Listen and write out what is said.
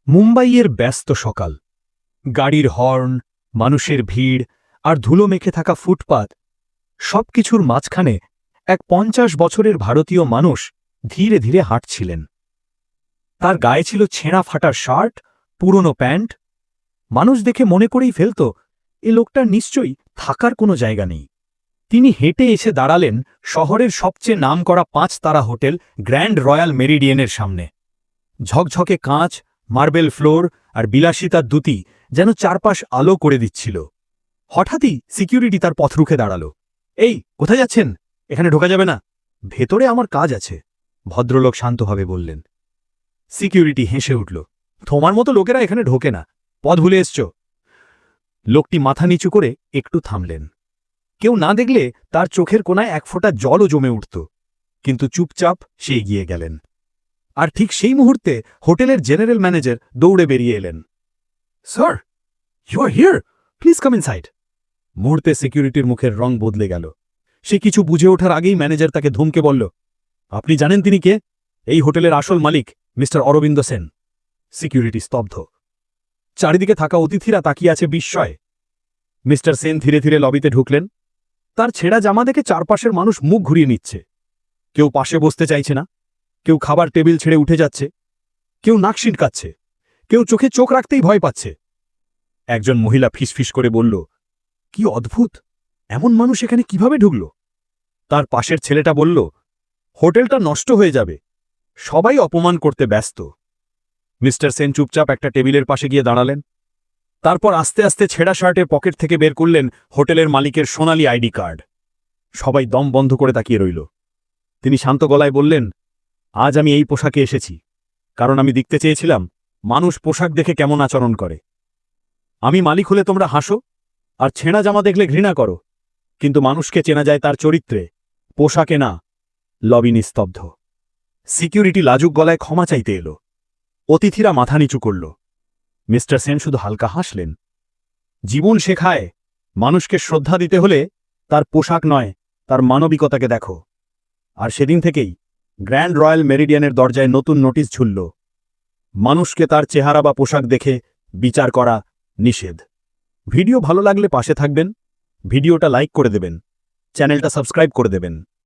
মুম্বাইয়ের ব্যস্ত সকাল। গাড়ির হর্ন, মানুষের ভিড় আর ধুলো মেখে থাকা ফুটপাত, সবকিছুর মাঝখানে এক ৫০ বছরের ভারতীয় মানুষ ধীরে ধীরে হাঁটছিলেন। তার গায়ে ছিল ছেঁড়া ফাটা শার্ট, পুরনো প্যান্ট। মানুষ দেখে মনে করেই ফেলত এ লোকটার নিশ্চয়ই থাকার কোনো জায়গা নেই। তিনি হেঁটে এসে দাঁড়ালেন শহরের সবচেয়ে নামকরা ৫ তারা হোটেল গ্র্যান্ড রয়্যাল মেরিডিয়ানের সামনে। ঝকঝকে কাঁচ, মার্বেল ফ্লোর আর বিলাসিতার দ্যুতি যেন চারপাশ আলো করে দিচ্ছিল। হঠাৎই সিকিউরিটি তার পথ রুখে দাঁড়াল। এই, কোথায় যাচ্ছেন? এখানে ঢোকা যাবে না। ভেতরে আমার কাজ আছে, ভদ্রলোক শান্তভাবে বললেন। সিকিউরিটি হেসে উঠল। তোমার মতো লোকেরা এখানে ঢোকে না, পথ ভুলে এসছ। লোকটি মাথা নিচু করে একটু থামলেন। কেউ না দেখলে তার চোখের কোনায় এক ফোঁটা জলও জমে উঠত, কিন্তু চুপচাপ সে এগিয়ে গেলেন। আর ঠিক সেই মুহূর্তে হোটেলের জেনারেল ম্যানেজার দৌড়ে বেরিয়ে এলেন। Sir, you are here, please come inside. মুহূর্তে সিকিউরিটির মুখের রং বদলে গেল। সে কিছু বুঝে ওঠার আগেই ম্যানেজার তাকে ধমকে বলল, আপনি জানেন তিনি কে? এই হোটেলের আসল মালিক মিস্টার অরবিন্দ সেন। সিকিউরিটি স্তব্ধ। চারিদিকে থাকা অতিথিরা তাকিয়ে আছে বিস্ময়ে। মিস্টার সেন ধীরে ধীরে লবিতে ঢুকলেন। তার ছেঁড়া জামা দেখে চারপাশের মানুষ মুখ ঘুরিয়ে নিচ্ছে। কেউ পাশে বসতে চাইছে না, কেউ খাবার টেবিল ছেড়ে উঠে যাচ্ছে, কেউ নাক সিটকাচ্ছে, কেউ চোখে চোখ রাখতেই ভয় পাচ্ছে। একজন মহিলা ফিসফিস করে বলল, কি অদ্ভুত, এমন মানুষ এখানে কিভাবে ঢুকল? তার পাশের ছেলেটা বলল, হোটেলটা নষ্ট হয়ে যাবে, সবাই অপমান করতে ব্যস্ত। মিস্টার সেন চুপচাপ একটা টেবিলের পাশে গিয়ে দাঁড়ালেন। তারপর আস্তে আস্তে ছেঁড়া শার্টের পকেট থেকে বের করলেন হোটেলের মালিকের সোনালী আইডি কার্ড। সবাই দম বন্ধ করে তাকিয়ে রইল। তিনি শান্ত গলায় বললেন, আজ আমি এই পোশাকে এসেছি কারণ আমি দেখতে চেয়েছিলাম মানুষ পোশাক দেখে কেমন আচরণ করে। আমি মালিক হলে তোমরা হাসো আর ছেঁড়া জামা দেখলে ঘৃণা করো, কিন্তু মানুষকে চেনা যায় তার চরিত্রে, পোশাকে না। লবি নিস্তব্ধ। সিকিউরিটি লাজুক গলায় ক্ষমা চাইতে এলো। অতিথিরা মাথা নিচু করল। মিস্টার সেন শুধু হালকা হাসলেন। জীবন শেখায়, মানুষকে শ্রদ্ধা দিতে হলে তার পোশাক নয়, তার মানবিকতাকে দেখো। আর সেদিন থেকেই গ্র্যান্ড রয়্যাল মেরিডিয়ানের দরজায় নতুন নোটিশ ঝুলল, মানুষকে তার চেহারা বা পোশাক দেখে বিচার করা নিষেধ। ভিডিও ভালো লাগলে পাশে থাকবেন, ভিডিওটা লাইক করে দেবেন, চ্যানেলটা সাবস্ক্রাইব করে দেবেন।